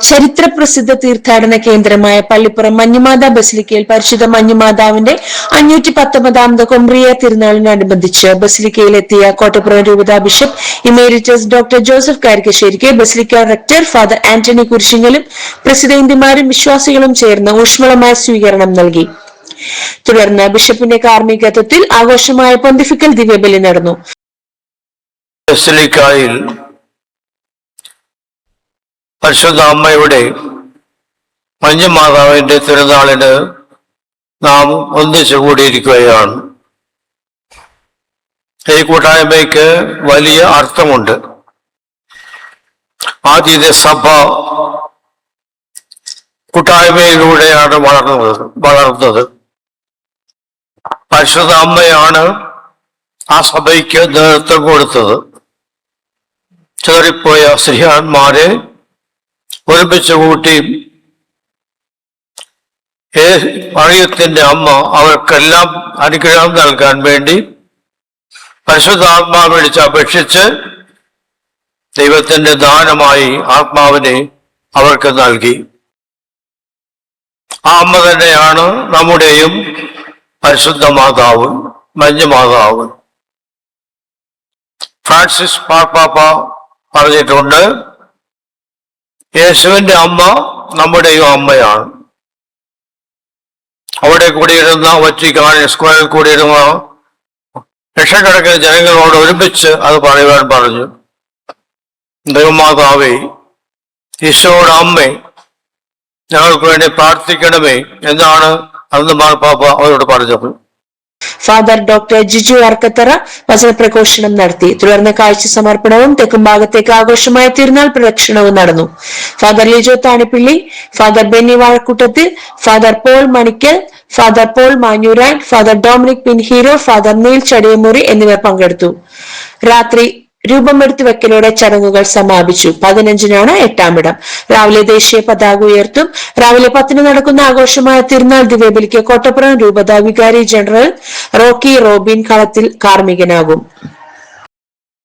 ചരിത്ര പ്രസിദ്ധ തീർത്ഥാടന കേന്ദ്രമായ പള്ളിപ്പുറം മഞ്ഞുമാതാ ബസിലിക്കയിൽ പരിശുദ്ധ മഞ്ഞുമാതാവിന്റെ 519ാമത് കൊമ്പ്രിയ തിരുനാളിനനുബന്ധിച്ച് ബസിലിക്കയിലെത്തിയ കോട്ടപ്പുറം രൂപതാ ബിഷപ്പ് ഇമേരിറ്റസ് ഡോക്ടർ ജോസഫ് കാരിക്കശ്ശേരിക്ക് ബസിലിക്ക റെക്ടർ ഫാദർ ആന്റണി കുരിശിങ്ങലും പ്രസിഡന്റുമാരും വിശ്വാസികളും ചേർന്ന് ഊഷ്മളമായ സ്വീകരണം നൽകി. തുടർന്ന് ബിഷപ്പിന്റെ കാർമ്മികത്വത്തിൽ ആഘോഷമായ പൊന്തിഫിക്കൽ ദിവ്യബലി നടന്നു. ബസിലിക്കയിൽ പരിശുദ്ധ അമ്മയുടെ മഞ്ഞുമാതാവിന്റെ തിരുനാളിന് നാം ഒന്നിച്ചു കൂടിയിരിക്കുകയാണ്. ഈ കൂട്ടായ്മയ്ക്ക് വലിയ അർത്ഥമുണ്ട്. ആദ്യത്തെ സഭ കൂട്ടായ്മയിലൂടെയാണ് വളർന്നത്. പരിശുദ്ധ അമ്മയാണ് ആ സഭയ്ക്ക് നേതൃത്വം കൊടുത്തത്. ചേറിപ്പോയ സ്ത്രീഹന്മാരെ ഒരുമിച്ച് കൂട്ടി മറിയത്തിന്റെ അമ്മ അവർക്കെല്ലാം അനുഗ്രഹം നൽകാൻ വേണ്ടി പരിശുദ്ധാത്മാവ് വിളിച്ച് അപേക്ഷിച്ച് ദൈവത്തിന്റെ ദാനമായി ആത്മാവിനെ അവർക്ക് നൽകി. ആ അമ്മ തന്നെയാണ് നമ്മുടെയും പരിശുദ്ധ മാതാവ്, മഞ്ഞുമാതാവ്. ഫ്രാൻസിസ് മാർപ്പാപ്പ പറഞ്ഞിട്ടുണ്ട്, യേശുവിന്റെ അമ്മ നമ്മുടെയും അമ്മയാണ്. അവിടെ കൂടിയിരുന്ന വറ്റിക്കാൻ സ്ക്വയറിൽ കൂടിയിരുന്ന ലക്ഷക്കണക്കിന് ജനങ്ങളോട് ഒരുമിച്ച് അത് പറയുവാൻ പറഞ്ഞു. ദൈവമാതാവേ, ഈശോയുടെ അമ്മേ, ഞങ്ങൾക്ക് വേണ്ടി പ്രാർത്ഥിക്കണമേ എന്നാണ് അന്ന് മാർപ്പാപ്പ അവരോട് പറഞ്ഞത്. ഫാദർ ഡോക്ടർ ജിജു അർക്കത്തറ വചനപ്രഘോഷണം നടത്തി. തുടർന്ന് കാഴ്ച സമർപ്പണവും തെക്കുംഭാഗത്തേക്ക് ആഘോഷമായ തിരുനാൾ പ്രദക്ഷിണവും നടന്നു. Father Lijo Thanippilly, father Benny Vazhakkoottathil, father Paul Manickal, father Paul Manjooran, father Dominic Pinheiro, father Neil Chadiyamuri എന്നിവർ പങ്കെടുത്തു. രാത്രി രൂപമെടുത്തു വെക്കലോടെ ചടങ്ങുകൾ സമാപിച്ചു. 15-നാണ് 8ാം രാവിലെ ദേശീയ പതാക ഉയർത്തും. രാവിലെ 10 നടക്കുന്ന ആഘോഷമായ തിരുനാൾ ദിവ്യബലിക്ക് കോട്ടപ്പുറം രൂപതാ വികാരി ജനറൽ റോക്കി റോബിൻ കളത്തിൽ കാർമ്മികനാകും.